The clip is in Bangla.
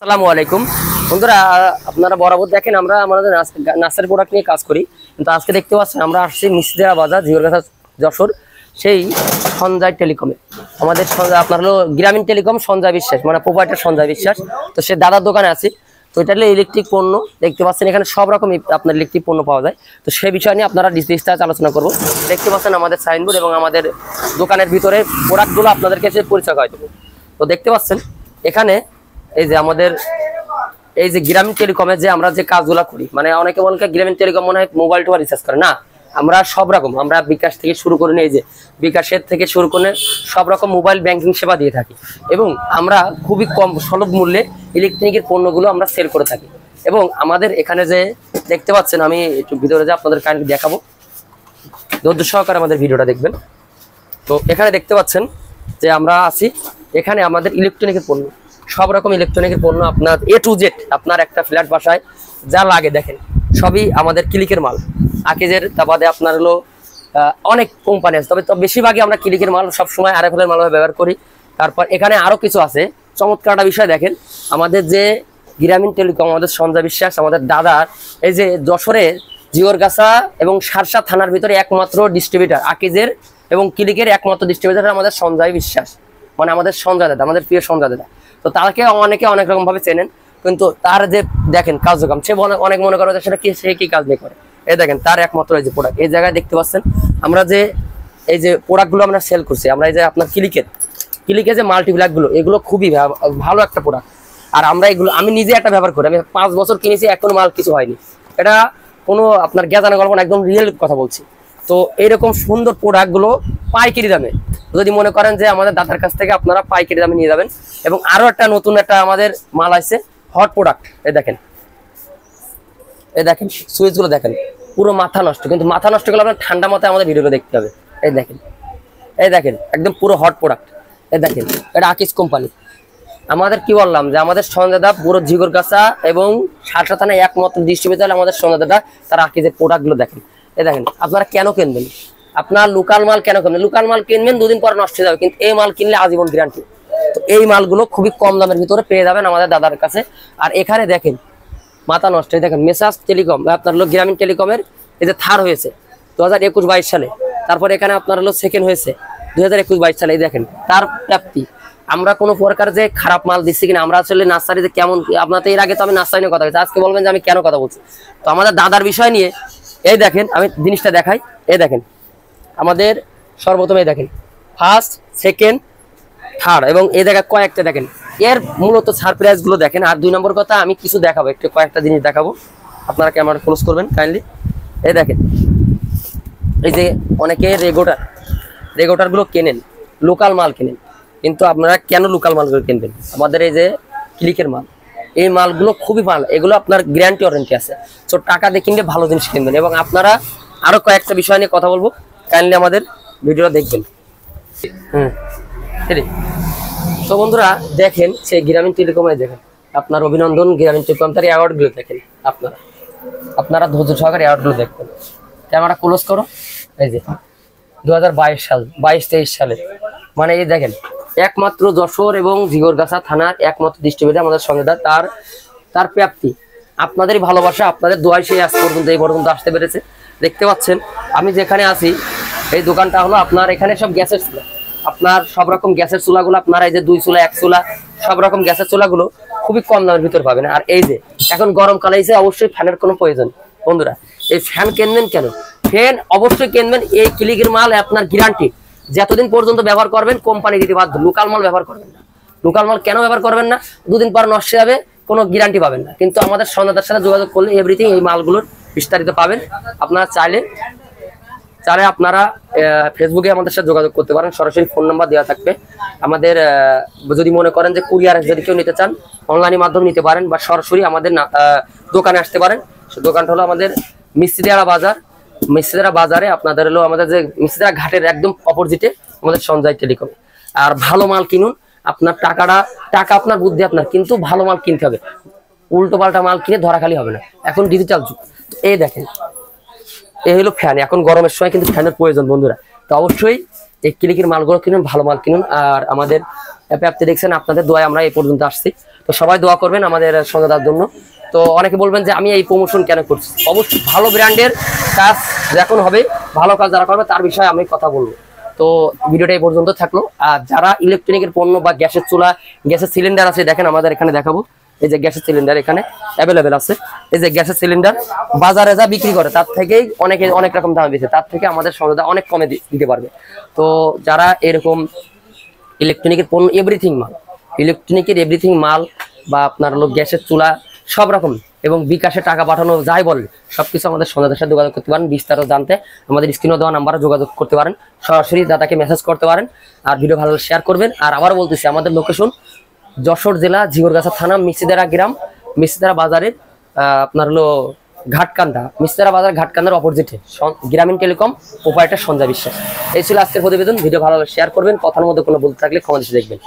আসসালামু আলাইকুম বন্ধুরা, আপনারা বরাবর দেখেন আমরা আমাদের নার্সারি প্রোডাক্ট নিয়ে কাজ করি। কিন্তু আজকে দেখতে পাচ্ছেন আমরা আসছি মিস্ত্রিরা বাজার জিওরগাছা যশোর, সেই সঞ্জয় টেলিকমে। আমাদের আপনার হলো গ্রামীণ টেলিকম সঞ্জয় বিশ্বাস, মানে প্রোভাইডার সঞ্জয় বিশ্বাস। তো সে দাদার দোকানে আছি। তো এটা হলো ইলেকট্রিক পণ্য, দেখতে পাচ্ছেন এখানে সব রকম আপনার ইলেকট্রিক পণ্য পাওয়া যায়। তো সেই বিষয় নিয়ে আপনারা ডিটেইলস আলোচনা করব। দেখতে পাচ্ছেন আমাদের সাইনবোর্ড এবং আমাদের দোকানের ভিতরে প্রোডাক্টগুলো আপনাদেরকে এসে পরিচয় করে দেবো। তো দেখতে পাচ্ছেন এখানে এই যে আমাদের এই যে গ্রামীণ টেলিকমে যে আমরা যে কাজগুলো করি, মানে অনেকে বলে গ্রামীণ টেলিকম মনে হয় মোবাইল টোয়া রিচার্জ করে, না, আমরা সব রকম, আমরা বিকাশ থেকে শুরু করে এই যে বিকাশের থেকে শুরু করে সব রকম মোবাইল ব্যাংকিং সেবা দিয়ে থাকি। এবং আমরা খুবই কম সুলভ মূল্যে ইলেকট্রনিকের পণ্যগুলো আমরা সেল করে থাকি। এবং আমাদের এখানে যে দেখতে পাচ্ছেন, আমি একটু ভিতরে যে আপনাদের কাইন্ডলি দেখাবো, ধৈর্য সহকারে আমাদের ভিডিওটা দেখবেন। তো এখানে দেখতে পাচ্ছেন যে আমরা আছি, এখানে আমাদের ইলেকট্রনিকের পণ্য, সব রকম ইলেকট্রনিকের পণ্য আপনার A to Z, আপনার একটা ফ্ল্যাট বাসায় যা লাগে দেখেন সবই আমাদের ক্লিকের মাল। আকিজের তাবাদে আপনার হলো অনেক কোম্পানি আছে, তবে বেশিরভাগই আমরা ক্লিকের মাল সবসময় RFL এর মাল ব্যবহার করি। তারপর এখানে আরো কিছু আছে, চমৎকার একটা বিষয় দেখেন, আমাদের যে গ্রামীণ টেলিকম, আমাদের সঞ্জয় বিশ্বাস, আমাদের দাদার এই যে যশোরের জিওরগাছা এবং সারসা থানার ভিতরে একমাত্র ডিস্ট্রিবিউটার, আকিজের এবং ক্লিকের একমাত্র ডিস্ট্রিবিউটার আমাদের সঞ্জয় বিশ্বাস, মানে আমাদের সঞ্জয় দাদা, আমাদের প্রিয় সঞ্জয় দাদা। তো তাকে অনেকে অনেক রকম ভাবে চেনেন, কিন্তু তার যে দেখেন কার্যক্রম, সে অনেক মনে করে সেটা কি, সে কি কাজ নিয়ে করে। এই দেখেন তার একমাত্র এই যে প্রোডাক্ট, এই জায়গায় দেখতে পাচ্ছেন আমরা যে এই যে প্রোডাক্টগুলো আমরা সেল করছি, আমরা এই যে আপনার ক্লিকের যে মাল্টিপ্লাকগুলো, এগুলো খুবই ভালো একটা প্রোডাক্ট। আর আমরা এগুলো আমি নিজে একটা ব্যবহার করি, আমি 5 বছর কিনেছি, এখনো মাল কিছু হয়নি। এটা কোনো আপনার জ্ঞাতানা গল্প না, একদম রিয়েল কথা বলছি। তো এইরকম সুন্দর প্রোডাক্টগুলো পাইকারি দামে যদি মনে করেন যে আমাদের দাদার কাছ থেকে আপনারা পাইকারি দামে নিয়ে যাবেন। এবং আরো একটা নতুন একটা আমাদের মাল আছে, হট প্রোডাক্ট। এই দেখেন সুইচগুলো দেখেন, পুরো মাথা নষ্ট, কিন্তু মাথা নষ্ট করলে আপনার ঠান্ডা মাথায় আমাদের ভিডিওটা দেখতে হবে। এই দেখেন একদম পুরো হট প্রোডাক্ট। এই দেখেন এটা আকিজ কোম্পানি। আমাদের কি বললাম যে আমাদের সঞ্জয় দা পুরো জিগরগাছা এবং সারসা থানায় একমাত্র ডিস্ট্রিবিউটর আমাদের সঞ্জয় দা, তার আকিজের প্রোডাক্টগুলো দেখেন। এই দেখেন আপনারা কেন কিনবেন, আপনার লোকাল মাল কেন কিনবেন? লোকাল মাল কিনবেন 2 দিন পর নষ্ট হয়ে যাবে, কিন্তু এই মাল কিনলে আজীবন গ্যারান্টি। তো এই মালগুলো খুবই কম দামের ভিতরে পেয়ে যাবেন আমাদের দাদার কাছে। আর এখানে দেখেন মাথা নষ্ট, দেখেন মেসাজ টেলিকম, আপনার হলো গ্রামীণ টেলিকমের এই যে থার্ড হয়েছে 2021-22 সালে, তারপর এখানে আপনার হলো সেকেন্ড হয়েছে 2021-22 সালে। এই দেখেন তার প্রাপ্তি, আমরা কোনো প্রকার যে খারাপ মাল দিচ্ছি কিনা, আমরা আসলে নার্সারিতে কেমন, আপনাদের এর আগে তো আমি নার্সারি নিয়ে কথা বলছি, আজকে বলবেন যে আমি কেন কথা বলছি। তো আমাদের দাদার বিষয় নিয়ে এই দেখেন আমি জিনিসটা দেখাই। এই দেখেন আমাদের সর্বপ্রথম এই দেখেন ফার্স্ট, সেকেন্ড, থার্ড, এবং এই জায়গায় কয়েকটা দেখেন এর মূলত সারপ্রাইজ গুলো দেখেন। আর 2 নম্বর কথা, আমি কিছু দেখাবো, একটু কয়েকটা জিনিস দেখাবো, আপনারা ক্যামেরা ক্লোজ করবেন কাইন্ডলি। এই দেখেন এই যে অনেকে রেগুলেটর গুলো কেনেন, লোকাল মাল কেনেন, কিন্তু আপনারা কেন লোকাল মালগুলো কিনবেন? আমাদের এই যে ক্লিকের মাল, এই মালগুলো খুবই ভালো, এগুলো আপনার গ্যারান্টি ওয়ারেন্টি আছে। তো টাকা দিয়ে কিনলে ভালো জিনিস কিনবেন। এবং আপনারা আরো কয়েকটা বিষয় নিয়ে কথা বলবো, কাইন্ডলি আমাদের ভিডিওটা দেখবেন। তো বন্ধুরা দেখেন সেই গ্রামীণ টেলিকমে দেখেন, আপনার অভিনন্দন গ্রামীণ টেলিকম, তার অ্যাওয়ার্ডগুলো দেখেন, আপনারা ধৈর্য সহকারে অ্যাওয়ার্ডগুলো দেখবেন। ক্যামেরা ক্লোজ করো। এই যে 2022 সাল, 22-23 সালে, মানে এই দেখেন একমাত্র যশোর এবং জিগরগাছা থানার একমাত্র ডিস্ট্রিবিউটর আমাদের সঙ্গে তার প্রাপ্তি, আপনাদেরই ভালোবাসা, আপনাদের দোয়ায় সেই আজ পর্যন্ত এই পর্যন্ত আসতে পেরেছে। দেখতে পাচ্ছেন আমি যেখানে আছি, এই দোকানটা হলো আপনার এখানে সব গ্যাসের চুলা, আপনার সব রকম গ্যাসের চুলাগুলো আপনারা এই যে 2 চুলা 1 চুলা সব রকম গ্যাসের চুলাগুলো খুবই কম দামের ভিতর পাবেন। আর এই যে এখন গরমকালে এসে অবশ্যই ফ্যানের কোনো প্রয়োজন। বন্ধুরা এই ফ্যান কিনবেন কেন? ফ্যান অবশ্যই কিনবেন এই ক্লিকের মাল, আপনার গ্যারান্টি, যতদিন পর্যন্ত ব্যবহার করবেন কোম্পানি দিতে বাধ্য। লোকাল মাল ব্যবহার করবেন না। লোকাল মাল কেন ব্যবহার করবেন না? 2 দিন পর নষ্ট যাবে, কোনো গ্যারান্টি পাবেন না। কিন্তু আমাদের সঞ্জয়দার সাথে যোগাযোগ করলে এভরিথিং, এই মালগুলোর বিস্তারিত পাবেন। আপনারা চাইলে আপনারা ফেসবুকে আমাদের সাথে যোগাযোগ করতে পারেন, সরাসরি ফোন নাম্বার দেওয়া থাকবে আমাদের। যদি মনে করেন যে কুরিয়ার যদি কেউ নিতে চান, অনলাইনের মাধ্যমে নিতে পারেন, বা সরাসরি আমাদের দোকানে আসতে পারেন। দোকানটা হলো আমাদের মিস্ত্রিরা বাজারে, আপনাদের হলো আমাদের যে মিস্ত্রিরা ঘাটের একদম অপোজিটে আমাদের সঞ্জয় টেলিকম। আর ভালো মাল কিনুন, আপনার টাকা আপনার বুদ্ধি আপনার, কিন্তু ভালো মাল কিনতে হবে। উল্টো পাল্টা মাল কিনে ধরা খালি হবে না, এখন ডিজিটাল যুগ। এই দেখেন এই হলো ফ্যান, এখন গরমের সময় কিন্তু ফ্যানের প্রয়োজন বন্ধুরা। তো অবশ্যই এই ক্লিকের মালগুলো কিনুন, ভালো মাল কিনুন। আর আমাদের অ্যাপে আপনি দেখছেন আপনাদের দোয়ায় আমরা এই পর্যন্ত আসছি। তো সবাই দোয়া করবেন আমাদের সঞ্জয়দার জন্য। তো অনেকে বলবেন যে আমি এই প্রমোশন কেন করছি, অবশ্যই ভালো ব্র্যান্ডের কাজ যখন হবে, ভালো কাজ যারা করবে তার বিষয়ে আমি কথা বলবো। তো ভিডিওটা এই পর্যন্ত থাকলো। আর যারা ইলেকট্রনিকের পণ্য বা গ্যাসের চুলা, গ্যাসের সিলিন্ডার আছে, দেখেন আমাদের এখানে দেখাবো। এই যে গ্যাসের সিলিন্ডার এখানে অ্যাভেলেবেল আছে। এই যে গ্যাসের সিলিন্ডার বাজারে যা বিক্রি করে তার থেকেই অনেক রকম দামে বেশি, তার থেকে আমাদের সঞ্জয়দা অনেক কমে দিতে পারবে। তো যারা এরকম ইলেকট্রনিকের পণ্য ইলেকট্রনিকের এভরিথিং মাল বা আপনার হলো গ্যাসের চুলা সব রকম এবং বিকাশে টাকা পাঠানো যাই বলেন সবকিছু আমাদের সঞ্জয়দার সাথে যোগাযোগ করতে পারেন। বিস্তারিত জানতে আমাদের স্ক্রিনে দেওয়া নাম্বারে যোগাযোগ করতে পারেন, সরাসরি দাদাকে মেসেজ করতে পারেন। আর ভিডিও ভালো শেয়ার করবেন। আর আবার বলতেছি আমাদের লোকেশন যশোর জেলা ঝিগরগাছা থানা মিসিদারা গ্রাম, মিসিদারা বাজারের আপনার হলো ঘাটকান্দা, মিসিদারা বাজার ঘাটকান্দার অপোজিটে গ্রামীণ টেলিকম, প্রোপাইটার সঞ্জয় বিশ্বাস। এই ছিল আজকের প্রতিবেদন। ভিডিও ভালো শেয়ার করবেন, কথার মধ্যে কোনো বলতে থাকলে ক্ষমা দৃষ্টিতে দেখবেন।